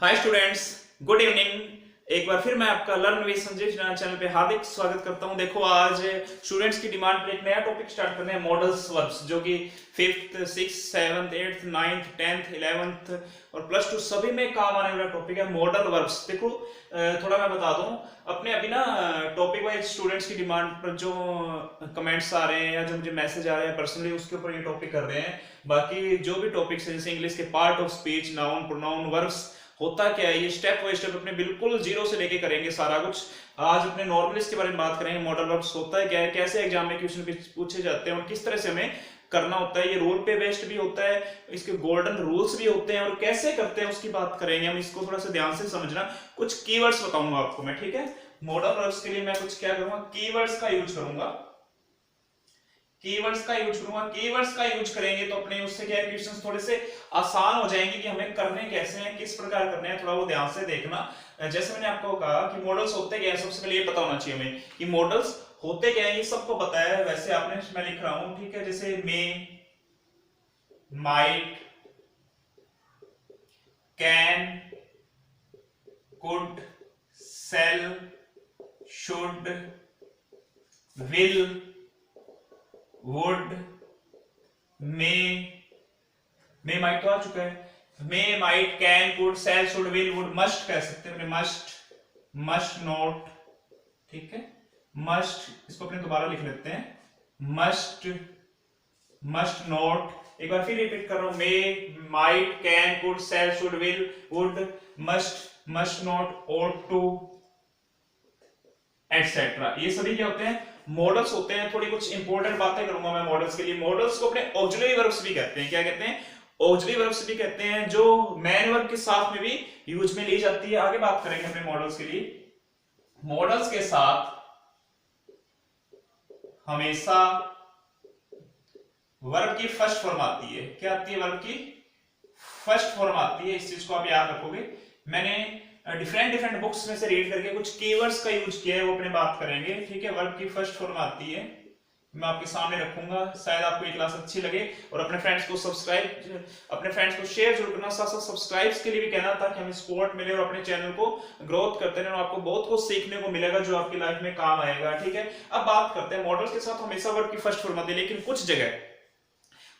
Hi students, good evening. एक बार फिर मैं आपका लर्न विद संजय चैनल पे हार्दिक स्वागत करता हूं। देखो, आज स्टूडेंट्स की डिमांड पे एक नया टॉपिक स्टार्ट करने हैं, मॉडल्स वर्ब्स, जो कि 5th 6th 7th 8th 9th 10th 11th और +2 सभी में काम आने वाला टॉपिक है मॉडल वर्ब्स। देखो, थोड़ा मैं बता दूं, अपने अभी ना टॉपिक वाइज स्टूडेंट्स की डिमांड पर जो कमेंट्स आ रहे हैं या जो मुझे मैसेज आ रहे हैं पर्सनली, उसके ऊपर ये टॉपिक कर रहे हैं। बाकी जो भी टॉपिक्स है जैसे इंग्लिश के part of speech, noun, pronoun, verbs, होता क्या है, ये स्टेप बाय स्टेप अपने बिल्कुल जीरो से लेके करेंगे सारा कुछ। आज अपने नॉर्मलिस्ट के बारे में बात करेंगे। मॉडल वर्ब्स होता है क्या है, कैसे एग्जाम में क्वेश्चन पूछे जाते हैं और किस तरह से हमें करना होता है। ये रोल पे बेस्ड भी होता है, इसके गोल्डन रूल्स भी होते हैं और कैसे करते हैं उसकी बात करेंगे हम। इसको थोड़ा सा ध्यान से समझना। कुछ कीवर्ड्स बताऊंगा आपको मैं, ठीक है। मॉडल वर्ब्स के लिए मैं कुछ क्या करूंगा, कीवर्ड्स का यूज करूंगा। कीवर्ड्स का यूज करेंगे तो अपने उससे क्या है, क्वेश्चंस थोड़े से आसान हो जाएंगे कि हमें करने कैसे हैं, किस प्रकार करने हैं, थोड़ा वो ध्यान से देखना। जैसे मैंने आपको कहा कि मॉडल्स होते क्या है, सबसे पहले ये पता होना चाहिए हमें कि मॉडल्स होते क्या है। ये सबको पता है वैसे, आपने मैं लिख रहा हूं, ठीक है। जैसे may, might, can, could, shall, should, will, would, may might तो आ चुका है। May, might, can, could, shall, should, will, would, must कह सकते हैं अपने, मस्ट नॉट, ठीक है। मस्ट, इसको अपने दोबारा लिख लेते हैं, मस्ट नॉट। एक बार फिर रिपीट कर रहा हूं, may, might, can, could, shall, should, will, would, must not, ought to, etcetera. ये सभी क्या होते हैं, मॉडल्स होते हैं। थोड़ी कुछ इंपॉर्टेंट बातें करूंगा मैं मॉडल्स के लिए। मॉडल्स को अपने ऑक्सिलरी वर्ब्स भी कहते हैं। क्या कहते हैं? ऑक्सिलरी वर्ब्स भी कहते हैं, जो मेन वर्ब के साथ में भी यूज में ली जाती है। आगे बात करेंगे अपने मॉडल्स के लिए। मॉडल्स के साथ हमेशा वर्ब की फर्स्ट फॉर्म आती है। क्या आती है? वर्ब की फर्स्ट फॉर्म आती है। इस चीज को आप याद रखोगे। मैंने डिफरेंट बुक्स में से रीड करके कुछ कीवर्ड्स का यूज किया है, वो अपने बात करेंगे, ठीक है। वर्ब की फर्स्ट फॉर्म आती है, मैं आपके सामने रखूंगा। शायद आपको ये क्लास अच्छी लगे और अपने फ्रेंड्स को शेयर जरूर करना। साथ साथ सब्सक्राइब्स के लिए भी कहना, ताकि हमें सपोर्ट मिले और अपने चैनल को ग्रोथ करते रहें और आपको बहुत कुछ सीखने को मिलेगा जो आपकी लाइफ में काम आएगा, ठीक है। अब बात करते हैं, मॉडल्स के साथ हमेशा वर्ब की फर्स्ट फॉर्म आती है, लेकिन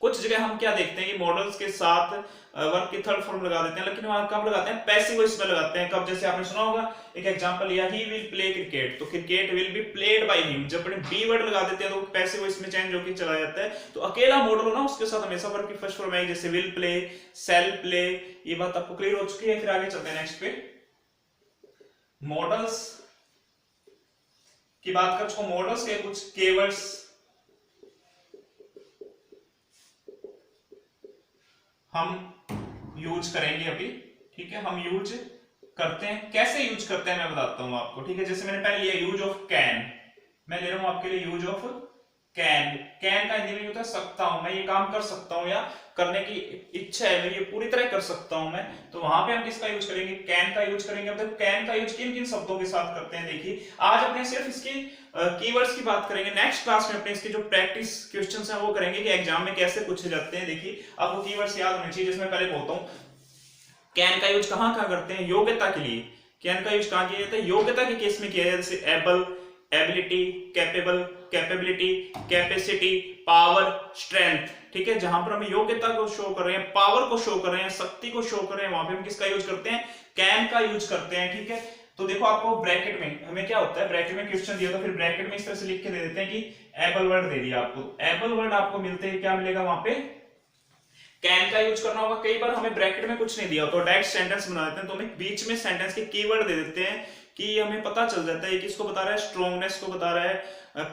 कुछ जगह हम क्या देखते हैं कि मॉडल्स के साथ वर्ब की थर्ड फॉर्म लगा देते हैं, लेकिन वहां कब लगाते हैं? पैसिव वॉइस में लगाते हैं। कब? जैसे आपने सुना होगा, एक एग्जांपल लिया, ही विल प्ले क्रिकेट, तो cricket will be played by him. जब अपने बी वर्ड लगा देते हैं तो पैसिव वॉइस में चेंज होकर चला जाता है। तो अकेला मॉडल हो ना, उसके साथ हमेशा वर्ब की फर्स्ट फॉर्म आएगी, जैसे विल प्ले, सेल प्ले। ये बात आपको क्लियर हो चुकी है। फिर आगे चलते हैं नेक्स्ट पे। मॉडल्स की बात कर चुका हूं। मॉडल्स के कुछ कीवर्ड्स हम यूज करेंगे अभी, ठीक है। हम यूज करते हैं, कैसे यूज करते हैं मैं बताता हूं आपको, ठीक है। जैसे मैंने पहले लिया यूज ऑफ कैन, मैं ले रहा हूं आपके लिए यूज ऑफ कैन। कैन का हिंदी में होता है सकता हूं, मैं ये काम कर सकता हूं या करने की इच्छा है मेरी, ये पूरी तरह कर सकता हूं मैं। तो वहां पे हम किसका यूज करेंगे? कैन का यूज करेंगे। अब कैन का यूज किन किन शब्दों के साथ करते हैं देखिए। आज अपने सिर्फ इसकी कीवर्ड्स की बात करेंगे। नेक्स्ट क्लास में अपने इसके जो प्रैक्टिस क्वेश्चंस हैं वो करेंगे कि एग्जाम में कैसे पूछे जाते हैं। देखिए, आपको कीवर्ड्स याद होने चाहिए। जिसमें पहले बोलता हूं, कैन का यूज कहां कहां करते हैं? योग्यता के लिए। कैन का यूज कहां किया जाता है? योग्यता के केस में किया जाता है, जैसे able, ability, capable, capability, capacity, power, strength, ठीक है। जहां पर हम योग्यता को शो कर रहे हैं, पावर को शो कर रहे हैं, शक्ति को शो कर रहे हैं, वहां पे हम किसका यूज करते हैं? कैन का यूज करते हैं, ठीक है। तो देखो, आपको ब्रैकेट में हमें क्या होता है, ब्रैकेट में क्वेश्चन दिया तो फिर ब्रैकेट में इस तरह से लिख के दे देते हैं कि एबल वर्ड दे दिया आपको। एबल वर्ड आपको मिलते हैं, क्या मिलेगा वहां पे? कैन का यूज करना होगा। कई बार हमें ब्रैकेट में कुछ नहीं दिया तो डायरेक्ट सेंटेंस बना देते हैं, तो हमें बीच में सेंटेंस के कीवर्ड दे देते हैं कि हमें पता चल जाता है किसको बता रहा है, स्ट्रॉन्गनेस को बता रहा है,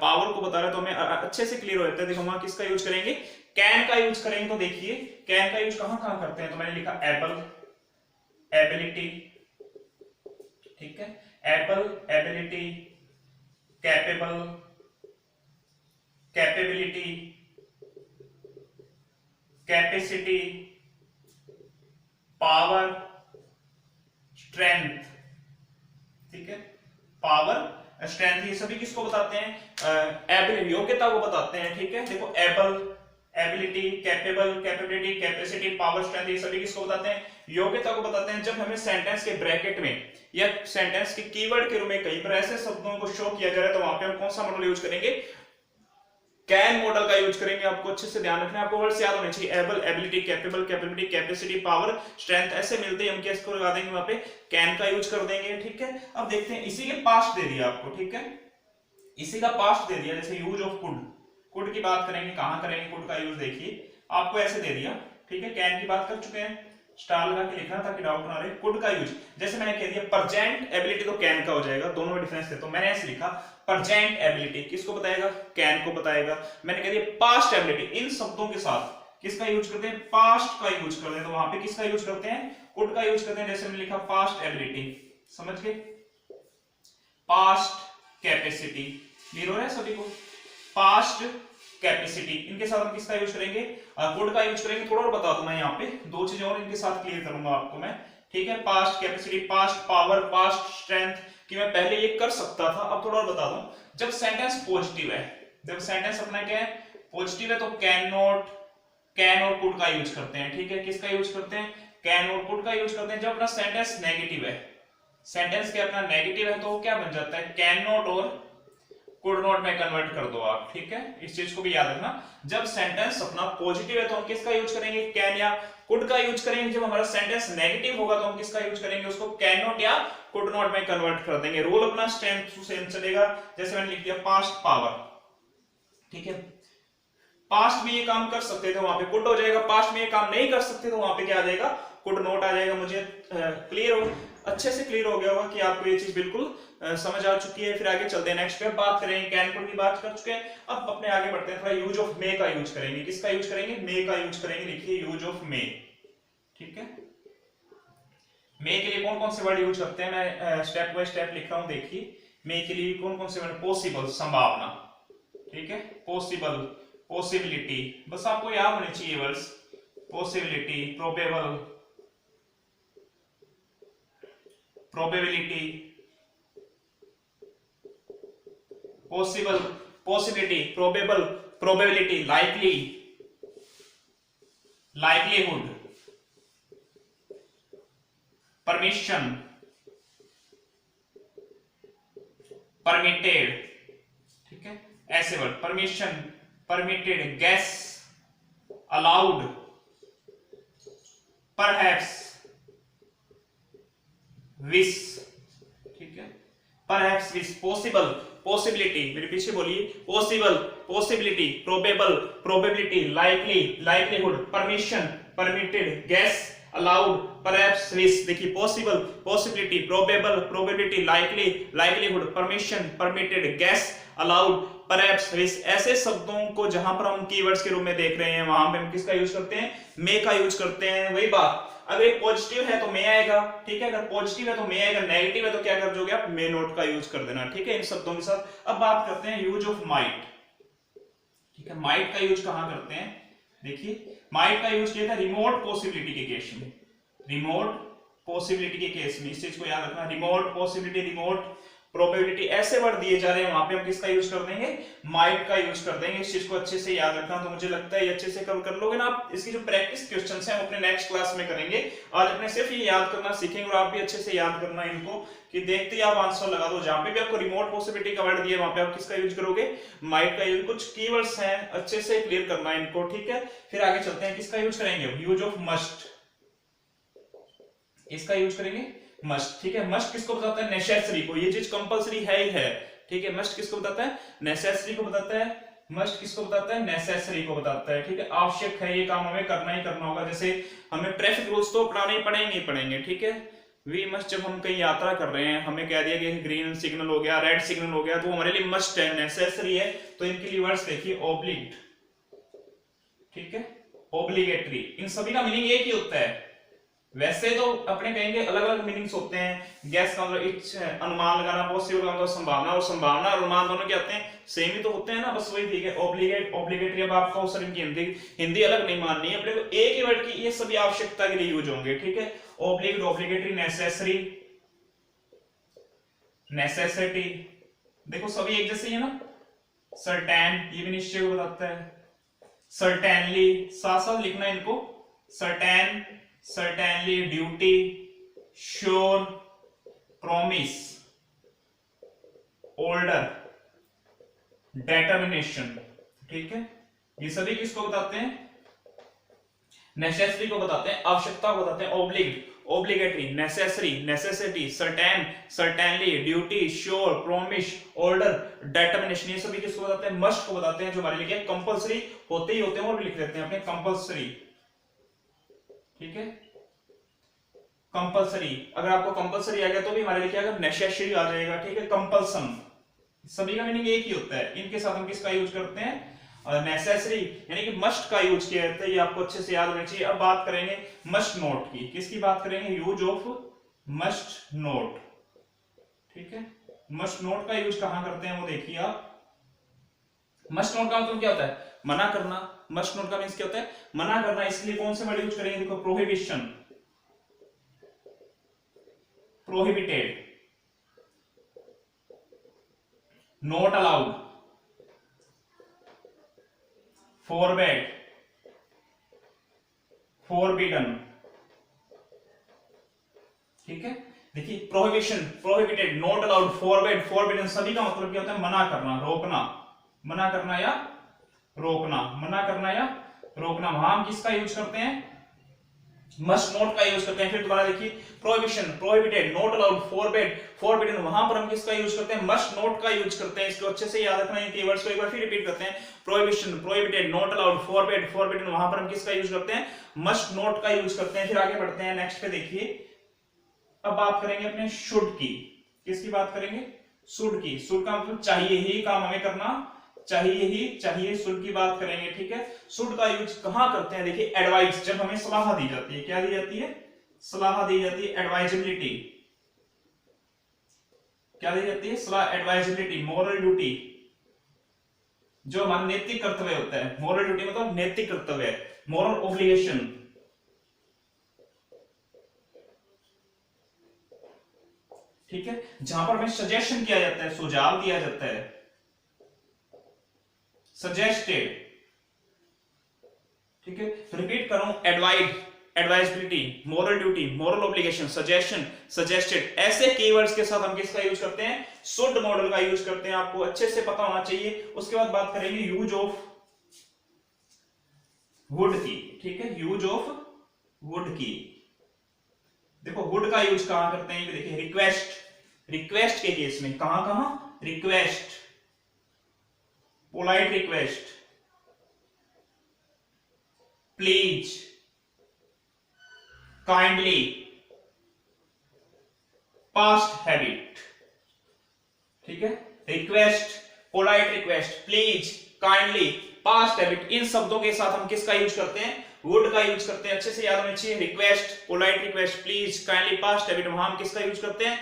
पावर को बता रहा है, तो हमें अच्छे से क्लियर हो जाता है। देखो, वहां किसका यूज करेंगे? कैन का यूज करेंगे। तो देखिए, कैन का यूज कहां कहां करते हैं, तो मैंने लिखा एबल, एबिलिटी, ठीक है। Able, ability, capable, capability, capacity, power, strength, ठीक है। पावर, स्ट्रेंथ, ये सभी किसको बताते हैं? एबिलिटी, योग्यता को बताते हैं, ठीक है। देखो, able, ability, capable, capability, capacity, power, strength, ये सभी किसको बताते हैं? योग्यता को बताते हैं जब हमें सेंटेंस के ब्रैकेट में या सेंटेंस के कीवर्ड के रूप में कहीं पर ऐसे शब्दों को शो किया जा रहा है तो वहां पे हम कौन सा मॉडल यूज करेंगे, कैन मॉडल का यूज करेंगे। आपको अच्छे से ध्यान रखना है, आपको वर्ड्स याद होने चाहिए, able, ability, capable, capability, capacity, power, strength, ऐसे मिलते हैं हम क्या इसको लगा देंगे वहां पे कैन का यूज कर देंगे। ठीक है, अब देखते हैं इसी के पास्ट दे दिया आपको, ठीक है, इसी का पास्ट दे दिया, जैसे यूज ऑफ कुड, कुड की बात करेंगे, कहां करेंगे कुड का यूज, देखिए आपको ऐसे दे दिया, ठीक है, कैन की बात कर चुके हैं, स्टार लगा के लिखना ताकि डाउट ना रहे। कुड का यूज जैसे मैंने कह दिया प्रेजेंट एबिलिटी तो कैन का हो जाएगा, दोनों में डिफरेंस है, तो मैंने ऐसे लिखा प्रेजेंट एबिलिटी किसको बताएगा, कैन को बताएगा। मैंने कह दिया पास्ट एबिलिटी, इन शब्दों के साथ किसका यूज करते हैं, पास्ट का यूज करते हैं, तो वहां पे किसका यूज करते हैं, कुड का यूज करते हैं। जैसे मैंने लिखा पास्ट एबिलिटी, समझ गए, पास्ट कैपेसिटी, क्लियर हो रहा है सभी को, पास्ट कैपेसिटी, इनके साथ हम किसका यूज करेंगे, कुड का यूज करेंगे। थोड़ा और बता दूं मैं यहाँ पे दो चीजें और इनके साथ क्लियर करूंगा आपको मैं, ठीक है, past capacity, past power, past strength कि मैं पहले ये कर सकता था, अब थोड़ा और बता दूं। जब सेंटेंस पॉजिटिव है, जब सेंटेंस अपना क्या है पॉजिटिव है, तो कैन नॉट, कैन और कुड का यूज करते हैं, ठीक है, किसका यूज करते हैं, कैन और कुड का यूज करते हैं। जब अपना सेंटेंस नेगेटिव है, सेंटेंस के अपना नेगेटिव है तो क्या बन जाता है, कैन नॉट और कुड नॉट में कन्वर्ट कर दो आप, ठीक है, इस चीज को भी याद रखना। जब सेंटेंस अपना पॉजिटिव है तो हम किसका यूज करेंगे, कैन या कुड का यूज करेंगे। जब हमारा सेंटेंस नेगेटिव होगा तो हम किसका यूज करेंगे, उसको कैन नॉट या कुड नॉट में कन्वर्ट कर देंगे। रूल अपना सेम चलेगा, जैसे मैंने लिख दिया पास्ट पावर, ठीक है, पास्ट में ये काम कर सकते थे तो वहां पे कुड हो जाएगा, पास्ट में ये काम नहीं कर सकते तो वहां पे क्या आ जाएगा, कुड नॉट आ जाएगा। मुझे क्लियर हो, अच्छे से क्लियर हो गया होगा कि आपको ये चीज बिल्कुल समझ आ चुकी है। फिर आगे चलते हैं, नेक्स्ट पे बात करेंगे, कैन कुड की बात कर चुके हैं, अब अपने आगे बढ़ते हैं, थोड़ा यूज ऑफ मे का यूज करेंगे। किसका यूज करेंगे, मे का यूज करेंगे, लिखिए यूज ऑफ मे, ठीक है। मे के लिए कौन कौन से वर्ड यूज करते हैं, मैं स्टेप बाय स्टेप लिख रहा हूं, देखिए मे के लिए कौन कौन से वर्ड, पॉसिबल संभावना, ठीक है, पॉसिबल, पॉसिबिलिटी, बस आपको याद होने चाहिए words, possibility, probable, probability, possible, possibility, probable, probability, likely, likelihood, permission, permitted, ठीक है, ऐसे word, permission, permitted, guess, allowed, perhaps, wish, ठीक है, परहैप्स विश, पॉसिबल, पॉसिबिलिटी, मेरे पीछे बोलिए, possible, possibility, probable, probability, likely, likelihood, permission, permitted, guess, allowed, perhaps, wish. देखिए possible, possibility, probable, probability, likely, likelihood, permission, permitted, guess, allowed, perhaps, wish, ऐसे शब्दों को जहां पर हम कीवर्ड्स के रूप में देख रहे हैं वहां पे हम किसका यूज करते हैं, मे का यूज करते हैं। वही बात, अगर एक पॉजिटिव है तो मे आएगा, ठीक है, अगर पॉजिटिव है तो मे आएगा, नेगेटिव है तो क्या कर दोगे आप, मे नोट का यूज कर देना, ठीक है, इन शब्दों के साथ। अब बात करते हैं यूज ऑफ माइट, ठीक है, माइट का यूज कहां करते हैं, देखिए माइट का यूज किया था रिमोट पॉसिबिलिटी के केस में, रिमोट पॉसिबिलिटी के केस में, इस चीज को याद रखना, रिमोट पॉसिबिलिटी, रिमोट प्रोबेबिलिटी, ऐसे वर्ड दिए जा रहे हैं वहां पे हम किसका यूज कर देंगे, माइट का यूज कर देंगे। इस चीज को अच्छे से याद रखना, तो मुझे लगता है ये अच्छे से कवर कर लोगे ना आप। इसकी जो प्रैक्टिस क्वेश्चंस हैं वो अपने नेक्स्ट क्लास में करेंगे, आज अपने सिर्फ ये याद करना सीखेंगे और आप भी अच्छे से याद करना इनको, कि देखते ही आप आंसर लगा दो। जहां पे भी आपको रिमोट पॉसिबिलिटी का वर्ड दिया वहां पे आप किसका यूज करोगे, माइट का यूज। कुछ कीवर्ड्स हैं अच्छे से क्लियर करना इनको, ठीक है। फिर आगे चलते हैं, किसका यूज करेंगे, यूज ऑफ मस्ट, इसका यूज करेंगे मस्ट, ठीक है, मस्ट किसको बताता है, नेसेसरी को, ये चीज कंपलसरी है ही है, ठीक है, मस्ट किसको बताता है, नेसेसरी को बताता है, मस्ट किसको बताता है, नेसेसरी को बताता है, ठीक है, आवश्यक है, ये काम हमें करना ही करना होगा। जैसे हमें ट्रैफिक रूल्स तो पढ़ाने ही पड़ेंगे, ठीक है, वी मस्ट, जब हम कहीं यात्रा कर रहे हैं हमें कह दिया कि ग्रीन सिग्नल हो गया, रेड सिग्नल हो गया, तो हमारे लिए मस्ट है, नेसेसरी है, तो इनके लिए वर्ड्स देखिए ऑब्लिग्ड, ठीक है, ऑब्लिगेटरी, इन सभी का मीनिंग एक ही होता है। वैसे तो अपने कहेंगे अलग अलग मीनिंग्स होते हैं, गैस का मतलब अनुमान लगाना, पॉसिबल का मतलब संभावना, और संभावना और अनुमान दोनों क्या होते हैं, सेम ही तो होते हैं ना, बस वही, ठीक है, ऑब्लिगेट, ऑब्लिगेटरी। अब आपको सर इनकी हिंदी अलग नहीं माननी है अपने को, एक ही वर्ड की ये सभी आवश्यकता के लिए यूज होंगे, ठीक है, ऑब्लिगेट, ऑब्लिगेटरी, नेसेसरी, नेसेसिटी, देखो सभी एक जैसे ही है ना। सर्टेन, ये भी निश्चय को बताता है, सर्टेनली, साथ साथ लिखना इनको, certain, certainly, duty, sure, promise, order, determination. ठीक है, ये सभी किसको बताते हैं? नेसेसरी को बताते हैं, आवश्यकता को बताते हैं। Oblige, obligatory, necessary, necessity, certain, certainly, duty, sure, promise, order, determination, ये सभी किसको बताते हैं? मस्ट को बताते हैं, जो हमारे लिए कंपलसरी होते ही होते हैं, और भी लिख देते हैं अपने कंपलसरी। ठीक है, कंपलसरी, अगर आपको कंपलसरी आ गया तो भी हमारे लिए क्या आएगा? नेसेसरी आ जाएगा। ठीक है, कंपल्सन, सभी का मीनिंग एक ही होता है। इनके साथ हम किसका यूज करते हैं? नेसेसरी यानी कि मस्ट का यूज किया जाता है, ये आपको अच्छे से याद होना चाहिए। अब बात करेंगे मस्ट नोट की। किसकी बात करेंगे? Use of must note. ठीक है, मस्ट नोट का यूज कहां करते हैं वो देखिए आप। मस्ट नोट का मतलब क्या होता है? मना करना। मस्ट नोट का मीन्स क्या होता है? मना करना। इसलिए कौन से वर्ड यूज करेंगे? देखो, prohibition, prohibited, not allowed, forbade, forbidden। ठीक है, देखिए prohibition, prohibited, not allowed, forbade, forbidden, सभी का मतलब क्या होता है? मना करना, रोकना, मना करना या रोकना, मना करना या रोकना। वहां हम किसका यूज करते हैं? मस्ट नोट का यूज करते हैं। फिर दोबारा देखिए, prohibition, prohibited, not allowed, forbade, forbidden, वहां पर हम किसका यूज करते हैं? मस्ट नोट का यूज करते हैं। इसको अच्छे से याद रखना है, कीवर्ड्स को एक बार फिर रिपीट करते हैं। Prohibition, prohibited, not allowed, forbade, forbidden, वहां पर हम किसका यूज करते हैं? मस्ट नोट का यूज करते हैं। फिर आगे बढ़ते हैं, नेक्स्ट पे देखिए। अब बात करेंगे अपने शुड की। किसकी बात करेंगे? शुड की। शुड का मतलब चाहिए ही काम हमें करना, चाहिए ही, चाहिए, शुड की बात करेंगे। ठीक है, शुड का यूज कहां करते हैं? देखिए, एडवाइस, जब हमें सलाह दी जाती है। क्या दी जाती है? सलाह दी जाती है। एडवाइजेबिलिटी, क्या दी जाती है? सलाह, एडवाइजेबिलिटी। मॉरल ड्यूटी, जो हमारा नैतिक कर्तव्य होता है। मॉरल ड्यूटी मतलब नैतिक कर्तव्य। मॉरल ऑब्लिगेशन, ठीक है, जहां पर हमें सजेशन किया जाता है, सुझाव दिया जाता है, सजेस्टेड। ठीक है, तो रिपीट कर रहा हूं, advise, advisability, moral duty, moral obligation, suggestion, suggested, ऐसे कीवर्ड्स के साथ हम किसका यूज करते हैं? शुड मॉडल का यूज करते हैं। आपको अच्छे से पता होना चाहिए। उसके बाद बात करेंगे यूज ऑफ वुड की। ठीक है, यूज ऑफ वुड की। देखो, वुड का यूज कहां करते हैं? देखिए, रिक्वेस्ट, रिक्वेस्ट के केस में कहां कहां? Request, polite request, please, kindly, past habit. ठीक है, request, polite request, please, kindly, past habit, इन शब्दों के साथ हम किसका यूज करते हैं? वुड का यूज करते हैं। अच्छे से याद होना चाहिए। Request, polite request, please, kindly, past habit, वहां हम किसका यूज करते हैं?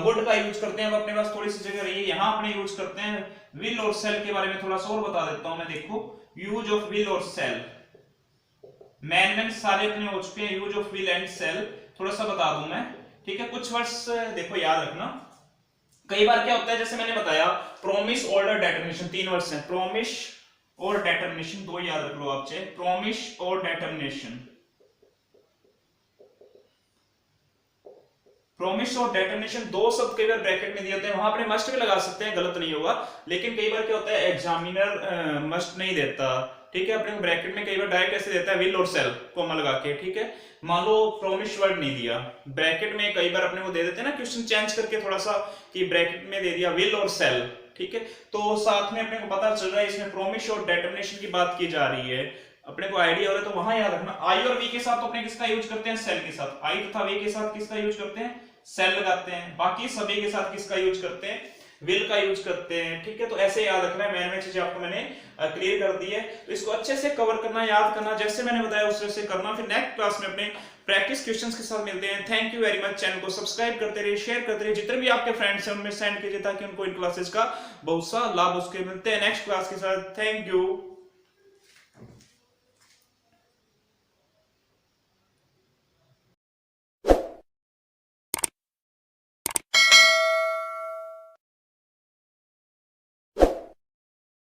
वुड का यूज करते हैं। अब अपने पास थोड़ी सी जगह रही है, यहां अपने यूज करते हैं विल और सेल के बारे में थोड़ा सा और बता देता हूं मैं। देखो, यूज ऑफ विल और सेल, मैन में सारे अपने हो चुके हैं। Use of will and sell थोड़ा सा बता दूं मैं। ठीक है, कुछ वर्ड्स देखो याद रखना। कई बार क्या होता है, जैसे मैंने बताया, प्रॉमिस, ऑर्डर, डेटर्मिनेशन, तीन वर्ड्स हैं। प्रॉमिस और डेटर्मिनेशन, दो याद रख लो आप चाहे, प्रॉमिस और डेटर्मिनेशन। प्रॉमिस और डेटर्मिनेशन दो शब्द कई बार ब्रैकेट में दिए होते हैं। वहां अपने मस्ट भी लगा सकते हैं, गलत नहीं होगा। लेकिन कई बार क्या होता है, एग्जामिनर मस्ट नहीं देता। ठीक है, अपने ब्रैकेट में कई बार डायरेक्ट ऐसे देता है, विल और सेल कॉमा लगा के। ठीक है, मान लो प्रॉमिस वर्ड नहीं दिया, ब्रैकेट में कई बार अपने को दे देते हैं ना, क्वेश्चन चेंज करके थोड़ा सा, कि ब्रैकेट में दे दिया विल और सेल। ठीक है, तो साथ में अपने को पता चल रहा है इसमें प्रॉमिस और डेटर्मिनेशन की बात की जा रही है, अपने को आइडिया हो रहा है। तो वहां याद रखना, आई और वी के साथ तो अपने किसका यूज करते हैं? सेल के साथ। आई तथा वी के साथ किसका यूज करते हैं? सेल लगाते हैं। बाकी सभी के साथ किसका यूज करते हैं? विल का यूज करते हैं। ठीक है, तो ऐसे याद रखना है। मैंने चीजें आपको मैंने क्लियर कर दी है, तो इसको अच्छे से कवर करना, याद करना, जैसे मैंने बताया उस तरह से करना। फिर नेक्स्ट क्लास में अपने प्रैक्टिस क्वेश्चंस के साथ मिलते हैं। Thank you very much. Channel को सब्सक्राइब करते रहिए, शेयर करते रहिए, जितने भी आपके फ्रेंड्स हैं उनमें सेंड कीजिए, ताकि उनको इन क्लासेस का बहुत सा लाभ उसके मिलते हैं। नेक्स्ट क्लास के साथ, थैंक यू।